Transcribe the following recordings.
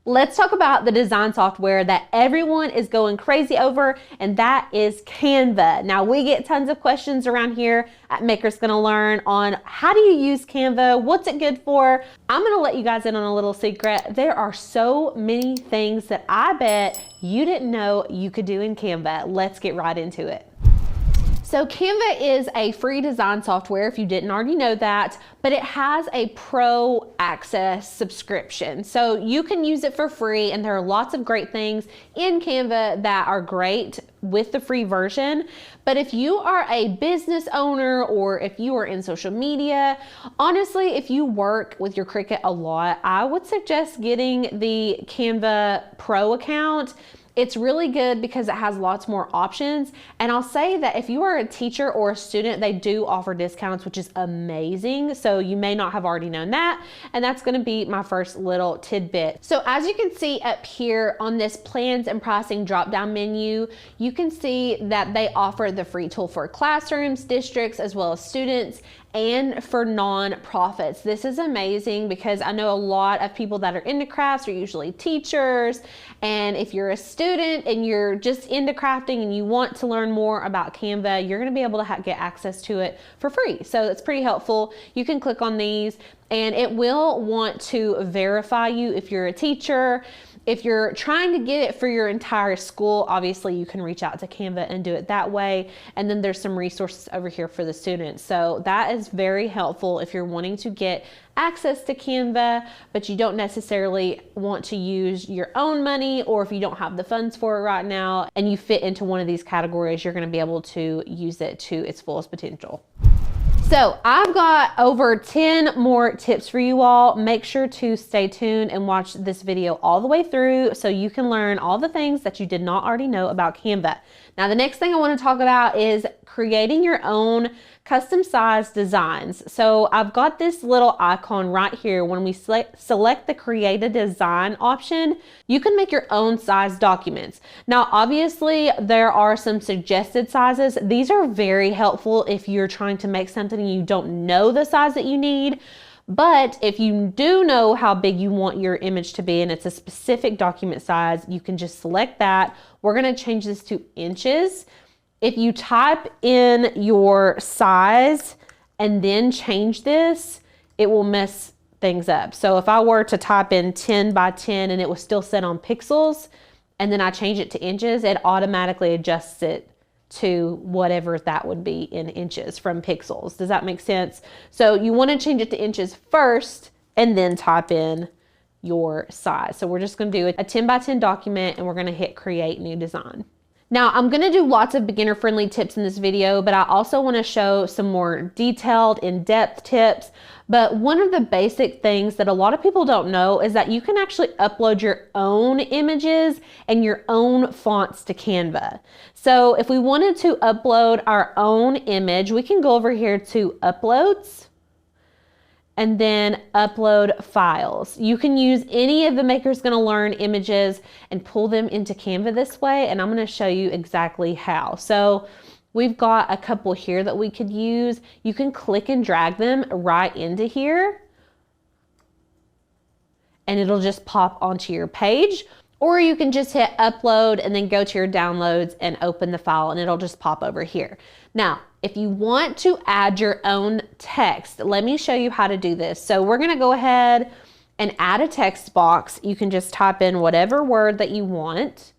Let's talk about the design software that everyone is going crazy over, and that is Canva. Now, we get tons of questions around here at Maker's Gonna Learn on how do you use Canva? What's it good for? I'm gonna let you guys in on a little secret. There are so many things that I bet you didn't know you could do in Canva. Let's get right into it. So Canva is a free design software, if you didn't already know that, but it has a pro access subscription. So you can use it for free, and there are lots of great things in Canva that are great with the free version. But if you are a business owner or if you are in social media, honestly, if you work with your Cricut a lot, I would suggest getting the Canva Pro account. It's really good because it has lots more options. And I'll say that if you are a teacher or a student, they do offer discounts, which is amazing. So you may not have already known that. And that's gonna be my first little tidbit. So as you can see up here on this plans and pricing drop-down menu, you can see that they offer the free tool for classrooms, districts, as well as students, and for nonprofits. This is amazing because I know a lot of people that are into crafts are usually teachers. And if you're a student and you're just into crafting and you want to learn more about Canva, you're gonna be able to get access to it for free. So that's pretty helpful. You can click on these and it will want to verify you if you're a teacher. If you're trying to get it for your entire school, obviously you can reach out to Canva and do it that way. And then there's some resources over here for the students. So that is very helpful if you're wanting to get access to Canva, but you don't necessarily want to use your own money, or if you don't have the funds for it right now and you fit into one of these categories, you're gonna be able to use it to its fullest potential. So I've got over 10 more tips for you all. Make sure to stay tuned and watch this video all the way through so you can learn all the things that you did not already know about Canva. Now, the next thing I want to talk about is creating your own custom size designs. So I've got this little icon right here. When we select the create a design option, you can make your own size documents. Now, obviously there are some suggested sizes. These are very helpful if you're trying to make something and you don't know the size that you need. But if you do know how big you want your image to be and it's a specific document size, you can just select that. We're gonna change this to inches. If you type in your size and then change this, it will mess things up. So if I were to type in 10 by 10 and it was still set on pixels, and then I change it to inches, it automatically adjusts it to whatever that would be in inches from pixels. Does that make sense? So you want to change it to inches first and then type in your size. So we're just going to do a 10 by 10 document and we're going to hit create new design. Now, I'm going to do lots of beginner-friendly tips in this video, but I also want to show some more detailed, in-depth tips. But one of the basic things that a lot of people don't know is that you can actually upload your own images and your own fonts to Canva. So if we wanted to upload our own image, we can go over here to Uploads and then upload files. You can use any of the Maker's Gonna Learn images and pull them into Canva this way, and I'm gonna show you exactly how. So we've got a couple here that we could use. You can click and drag them right into here, and it'll just pop onto your page. Or you can just hit upload and then go to your downloads and open the file and it'll just pop over here. Now, if you want to add your own text, let me show you how to do this. So we're gonna go ahead and add a text box. You can just type in whatever word that you want.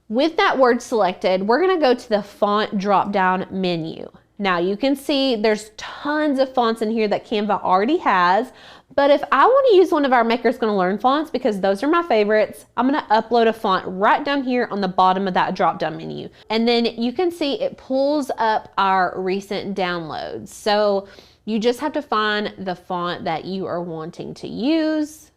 With that word selected, we're gonna go to the font drop-down menu. Now you can see there's tons of fonts in here that Canva already has, but if I want to use one of our Maker's Gonna Learn fonts, because those are my favorites, I'm gonna upload a font right down here on the bottom of that drop-down menu. And then you can see it pulls up our recent downloads. So you just have to find the font that you are wanting to use.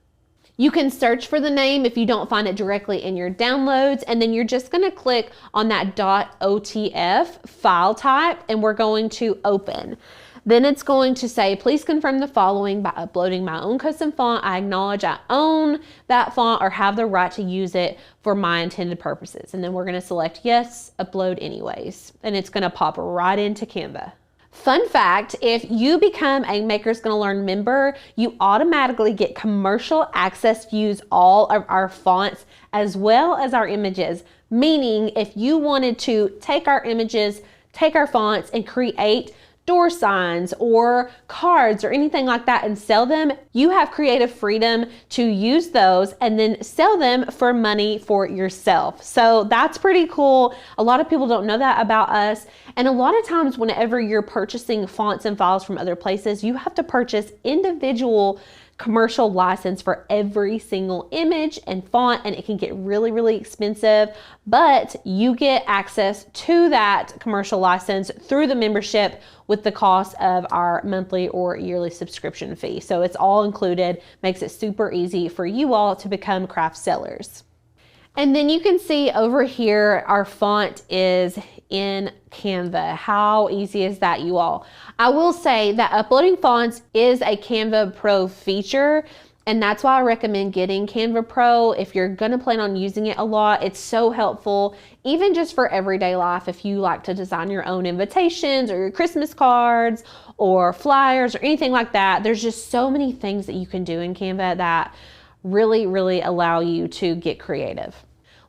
You can search for the name if you don't find it directly in your downloads, and then you're just gonna click on that .otf file type and we're going to open. Then it's going to say, please confirm the following by uploading my own custom font. I acknowledge I own that font or have the right to use it for my intended purposes. And then we're gonna select yes, upload anyways. And it's gonna pop right into Canva. Fun fact, if you become a Makers Gonna Learn member, you automatically get commercial access to use all of our fonts as well as our images. Meaning, if you wanted to take our images, take our fonts, and create door signs or cards or anything like that and sell them, you have creative freedom to use those and then sell them for money for yourself. So that's pretty cool. A lot of people don't know that about us. And a lot of times whenever you're purchasing fonts and files from other places, you have to purchase individual commercial license for every single image and font, and it can get really, really expensive, but you get access to that commercial license through the membership with the cost of our monthly or yearly subscription fee. So it's all included, makes it super easy for you all to become craft sellers. And then you can see over here, our font is in Canva. How easy is that, you all? I will say that uploading fonts is a Canva Pro feature, and that's why I recommend getting Canva Pro if you're gonna plan on using it a lot. It's so helpful, even just for everyday life. If you like to design your own invitations or your Christmas cards or flyers or anything like that, there's just so many things that you can do in Canva that really, really allow you to get creative.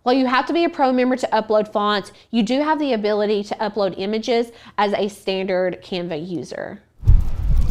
While you have to be a pro member to upload fonts, you do have the ability to upload images as a standard Canva user.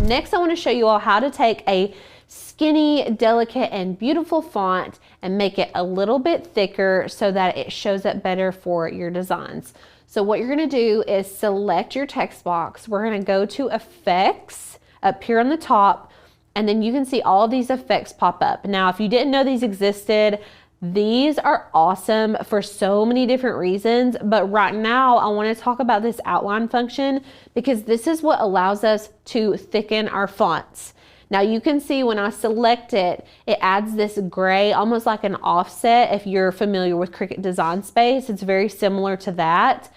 Next, I want to show you all how to take a skinny, delicate, and beautiful font and make it a little bit thicker so that it shows up better for your designs. So what you're going to do is select your text box. We're going to go to Effects up here on the top, and then you can see all of these effects pop up. Now, if you didn't know these existed, these are awesome for so many different reasons, but right now I want to talk about this outline function because this is what allows us to thicken our fonts. Now you can see when I select it, it adds this gray, almost like an offset. If you're familiar with Cricut Design Space, it's very similar to that.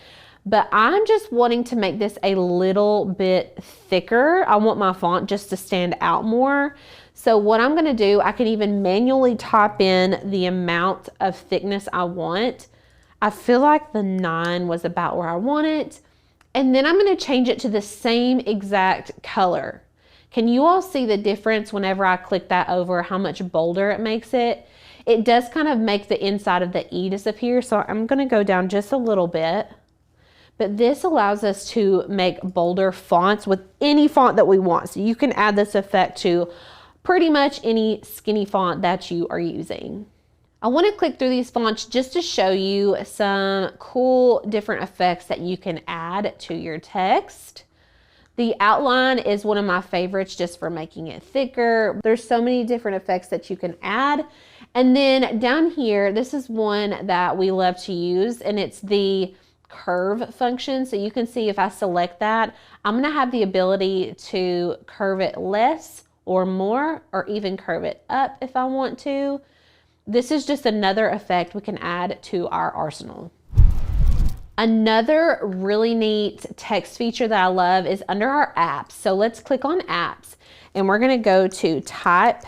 But I'm just wanting to make this a little bit thicker. I want my font just to stand out more. So what I'm gonna do, I can even manually type in the amount of thickness I want. I feel like the 9 was about where I want it. And then I'm gonna change it to the same exact color. Can you all see the difference whenever I click that over, how much bolder it makes it? It does kind of make the inside of the E disappear, so I'm gonna go down just a little bit. But this allows us to make bolder fonts with any font that we want. So you can add this effect to pretty much any skinny font that you are using. I want to click through these fonts just to show you some cool different effects that you can add to your text. The outline is one of my favorites just for making it thicker. There's so many different effects that you can add. And then down here, this is one that we love to use, and it's the curve function. So you can see if I select that, I'm gonna have the ability to curve it less or more, or even curve it up if I want to. This is just another effect we can add to our arsenal. Another really neat text feature that I love is under our apps. So let's click on apps and we're gonna go to type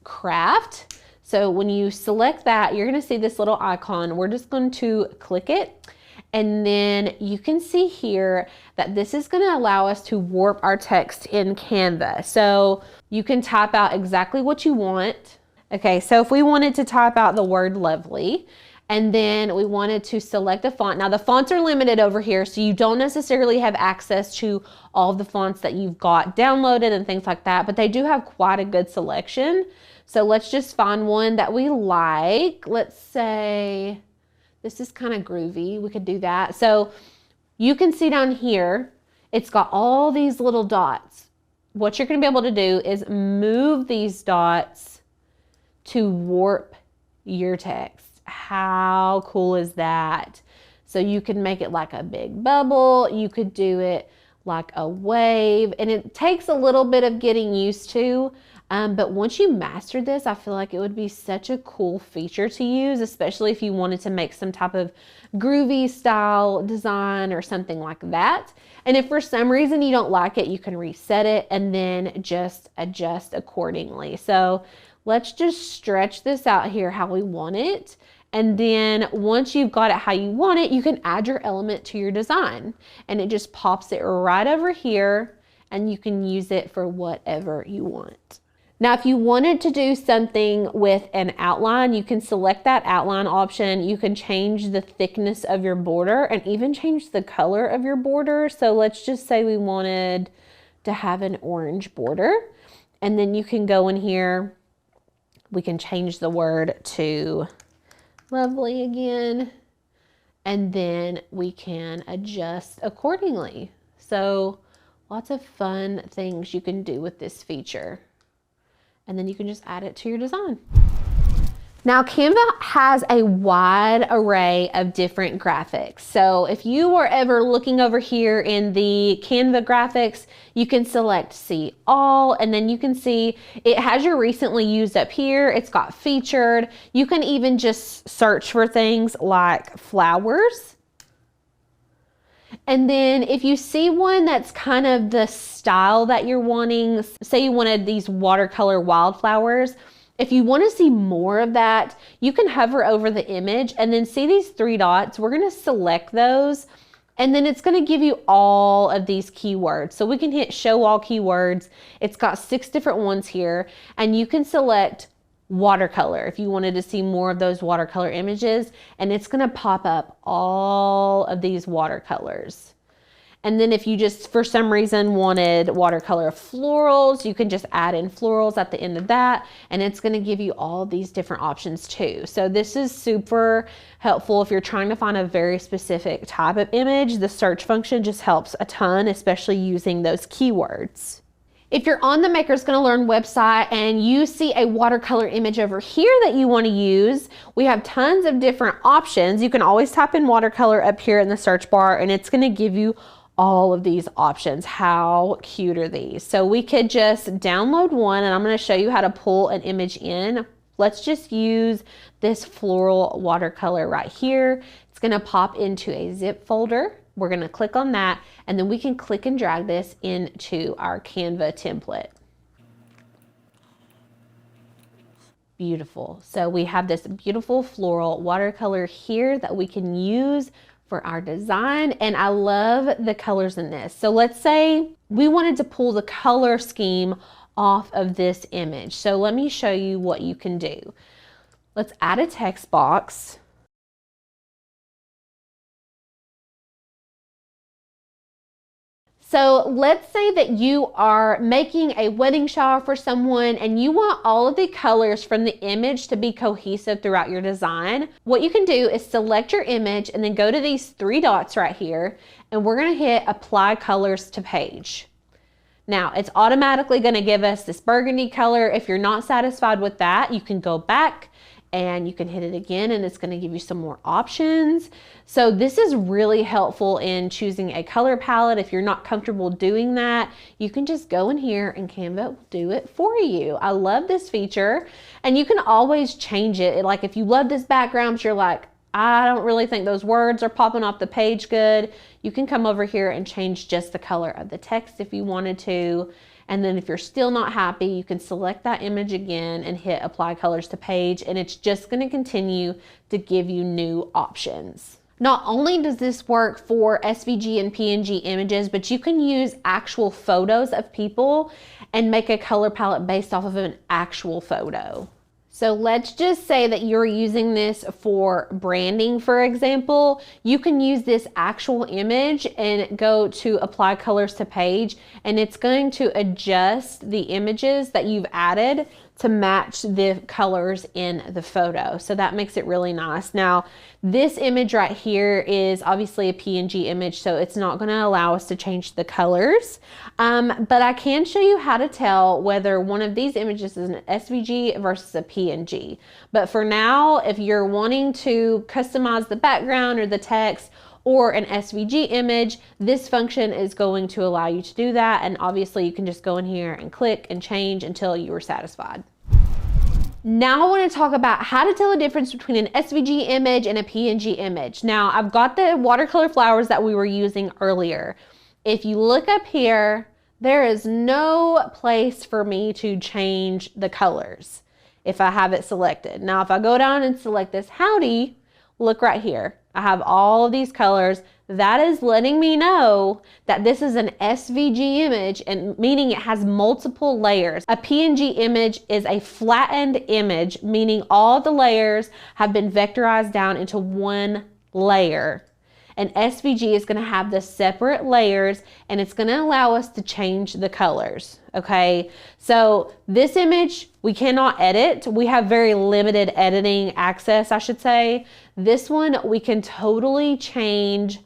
craft. So when you select that, you're gonna see this little icon. We're just going to click it. And then you can see here that this is going to allow us to warp our text in Canva. So you can type out exactly what you want. Okay, so if we wanted to type out the word lovely, and then we wanted to select a font. Now the fonts are limited over here, so you don't necessarily have access to all of the fonts that you've got downloaded and things like that, but they do have quite a good selection. So let's just find one that we like. Let's say, this is kind of groovy. We could do that. So you can see down here, it's got all these little dots. What you're going to be able to do is move these dots to warp your text. How cool is that? So you can make it like a big bubble. You could do it like a wave, and it takes a little bit of getting used to. But once you master this, I feel like it would be such a cool feature to use, especially if you wanted to make some type of groovy style design or something like that. And if for some reason you don't like it, you can reset it and then just adjust accordingly. So let's just stretch this out here how we want it. And then once you've got it how you want it, you can add your element to your design. And it just pops it right over here, and you can use it for whatever you want. Now, if you wanted to do something with an outline, you can select that outline option. You can change the thickness of your border and even change the color of your border. So let's just say we wanted to have an orange border. And then you can go in here. We can change the word to lovely again. And then we can adjust accordingly. So lots of fun things you can do with this feature. And then you can just add it to your design. Now, Canva has a wide array of different graphics. So if you are ever looking over here in the Canva graphics, you can select see all, and then you can see it has your recently used up here. It's got featured. You can even just search for things like flowers. And then if you see one that's kind of the style that you're wanting, say you wanted these watercolor wildflowers, if you want to see more of that, you can hover over the image and then see these 3 dots. We're going to select those, and then it's going to give you all of these keywords. So we can hit show all keywords. It's got 6 different ones here, and you can select watercolor if you wanted to see more of those watercolor images, and it's going to pop up all of these watercolors. And then if you just for some reason wanted watercolor florals, you can just add in florals at the end of that, and it's going to give you all these different options too. So this is super helpful if you're trying to find a very specific type of image. The search function just helps a ton, especially using those keywords. If you're on the Makers Gonna Learn website and you see a watercolor image over here that you want to use, we have tons of different options. You can always type in watercolor up here in the search bar, and it's going to give you all of these options. How cute are these? So we could just download one, and I'm going to show you how to pull an image in. Let's just use this floral watercolor right here. It's going to pop into a zip folder. We're going to click on that, and then we can click and drag this into our Canva template. Beautiful. So we have this beautiful floral watercolor here that we can use for our design, and I love the colors in this. So let's say we wanted to pull the color scheme off of this image. So let me show you what you can do. Let's add a text box. So let's say that you are making a wedding shower for someone and you want all of the colors from the image to be cohesive throughout your design. What you can do is select your image and then go to these 3 dots right here, and we're going to hit apply colors to page. Now it's automatically going to give us this burgundy color. If you're not satisfied with that, you can go back and you can hit it again, and it's going to give you some more options. So this is really helpful in choosing a color palette. If you're not comfortable doing that, you can just go in here and Canva will do it for you. I love this feature, and you can always change it. Like if you love this background, but you're like, I don't really think those words are popping off the page good, you can come over here and change just the color of the text if you wanted to. And then if you're still not happy, you can select that image again and hit apply colors to page, and it's just going to continue to give you new options. Not only does this work for SVG and PNG images, but you can use actual photos of people and make a color palette based off of an actual photo. So let's just say that you're using this for branding, for example. You can use this actual image and go to apply colors to page, and it's going to adjust the images that you've added to match the colors in the photo. So that makes it really nice. Now, this image right here is obviously a PNG image, so it's not going to allow us to change the colors. But I can show you how to tell whether one of these images is an SVG versus a PNG. But for now, if you're wanting to customize the background or the text or an SVG image, this function is going to allow you to do that. And obviously you can just go in here and click and change until you are satisfied. Now I want to talk about how to tell the difference between an SVG image and a PNG image. Now I've got the watercolor flowers that we were using earlier. If you look up here, there is no place for me to change the colors. if I have it selected. Now, if I go down and select this howdy, look right here. I have all of these colors. That is letting me know that this is an SVG image, and meaning it has multiple layers. A PNG image is a flattened image, meaning all the layers have been vectorized down into one layer. An SVG is going to have the separate layers, and it's going to allow us to change the colors. Okay, so this image we cannot edit. We have very limited editing access, I should say. This one we can totally change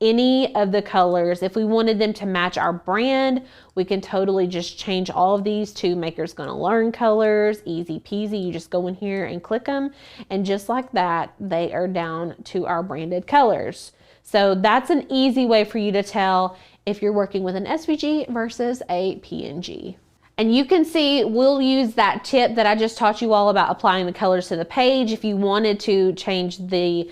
any of the colors. If we wanted them to match our brand, we can totally just change all of these to Maker's Gonna Learn colors. Easy peasy. You just go in here and click them, and just like that, they are down to our branded colors. So that's an easy way for you to tell if you're working with an SVG versus a PNG. And you can see we'll use that tip that I just taught you all about applying the colors to the page. If you wanted to change the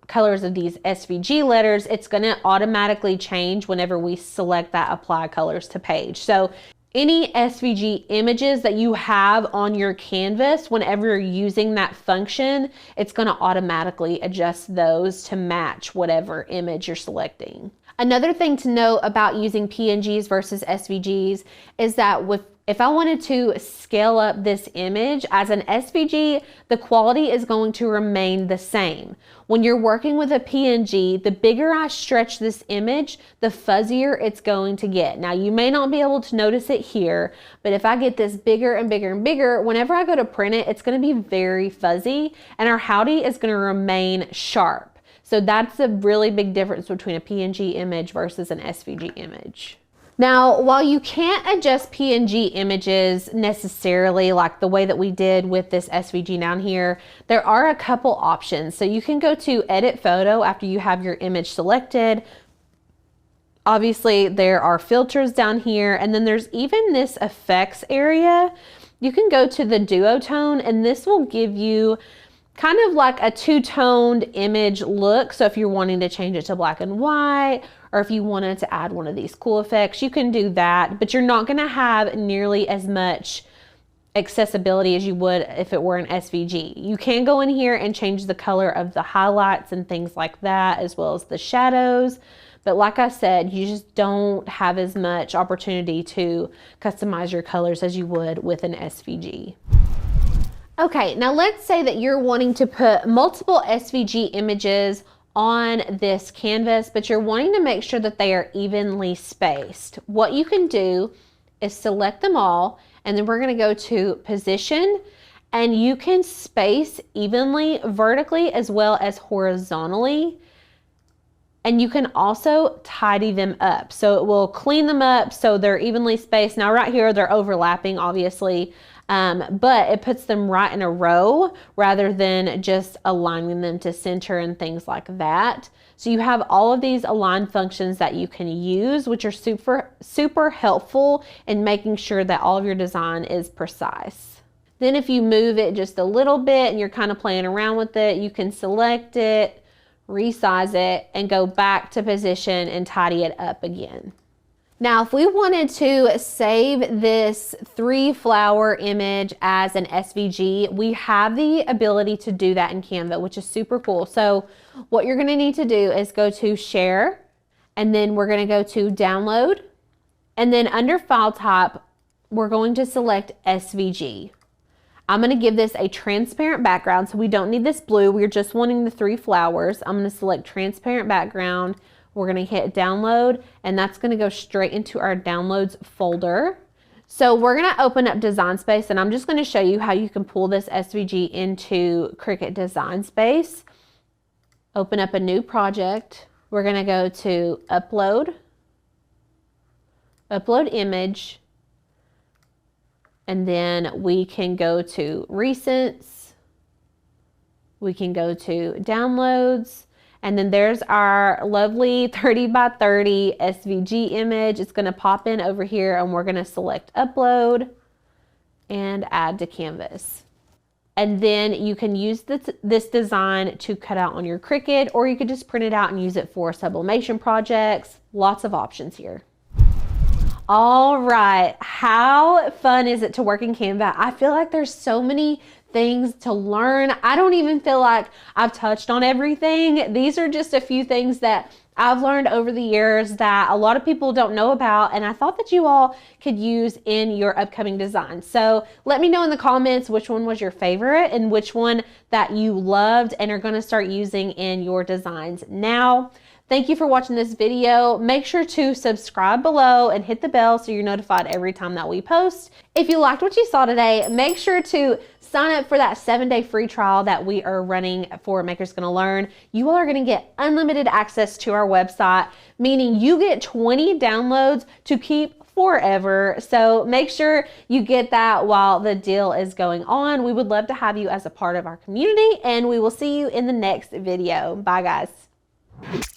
colors of these SVG letters, it's going to automatically change whenever we select that apply colors to page. So any SVG images that you have on your canvas, whenever you're using that function, it's going to automatically adjust those to match whatever image you're selecting. Another thing to know about using PNGs versus SVGs is that if I wanted to scale up this image as an SVG, the quality is going to remain the same. When you're working with a PNG, the bigger I stretch this image, the fuzzier it's going to get. Now, you may not be able to notice it here, but if I get this bigger and bigger and bigger, whenever I go to print it, it's going to be very fuzzy, and our howdy is going to remain sharp. So that's a really big difference between a PNG image versus an SVG image. Now, while you can't adjust PNG images necessarily like the way that we did with this SVG down here, there are a couple options. So you can go to Edit Photo after you have your image selected. Obviously, there are filters down here, and then there's even this effects area. You can go to the duotone, and this will give you kind of like a two-toned image look. So if you're wanting to change it to black and white, or if you wanted to add one of these cool effects, you can do that, but you're not gonna have nearly as much accessibility as you would if it were an SVG. You can go in here and change the color of the highlights and things like that, as well as the shadows. But like I said, you just don't have as much opportunity to customize your colors as you would with an SVG. Okay, now let's say that you're wanting to put multiple SVG images on this canvas, but you're wanting to make sure that they are evenly spaced. What you can do is select them all, and then we're going to go to position, and you can space evenly vertically as well as horizontally. And you can also tidy them up. So it will clean them up so they're evenly spaced. Now right here, they're overlapping, obviously, but it puts them right in a row rather than just aligning them to center and things like that. So you have all of these align functions that you can use, which are super helpful in making sure that all of your design is precise. Then if you move it just a little bit and you're kind of playing around with it, you can select it, resize it, and go back to position and tidy it up again. Now, if we wanted to save this 3-flower image as an SVG, we have the ability to do that in Canva, which is super cool. So what you're gonna need to do is go to Share, and then we're gonna go to Download, and then under File Type, we're going to select SVG. I'm going to give this a transparent background, so we don't need this blue. We're just wanting the 3 flowers. I'm going to select transparent background. We're going to hit download, and that's going to go straight into our downloads folder. So we're going to open up Design Space, and I'm just going to show you how you can pull this SVG into Cricut Design Space. Open up a new project. We're going to go to Upload, Upload Image, and then we can go to Recents, we can go to Downloads, and then there's our lovely 30 by 30 SVG image. It's going to pop in over here, and we're going to select Upload and Add to Canvas. And then you can use this design to cut out on your Cricut, or you could just print it out and use it for sublimation projects. Lots of options here. All right, how fun is it to work in Canva? I feel like there's so many things to learn. I don't even feel like I've touched on everything. These are just a few things that I've learned over the years that a lot of people don't know about, and I thought that you all could use in your upcoming design. So let me know in the comments which one was your favorite and which one that you loved and are going to start using in your designs now. Thank you for watching this video. Make sure to subscribe below and hit the bell so you're notified every time that we post. If you liked what you saw today, make sure to sign up for that 7-day free trial that we are running for Makers Gonna Learn. You all are gonna get unlimited access to our website, meaning you get 20 downloads to keep forever. So make sure you get that while the deal is going on. We would love to have you as a part of our community, and we will see you in the next video. Bye, guys.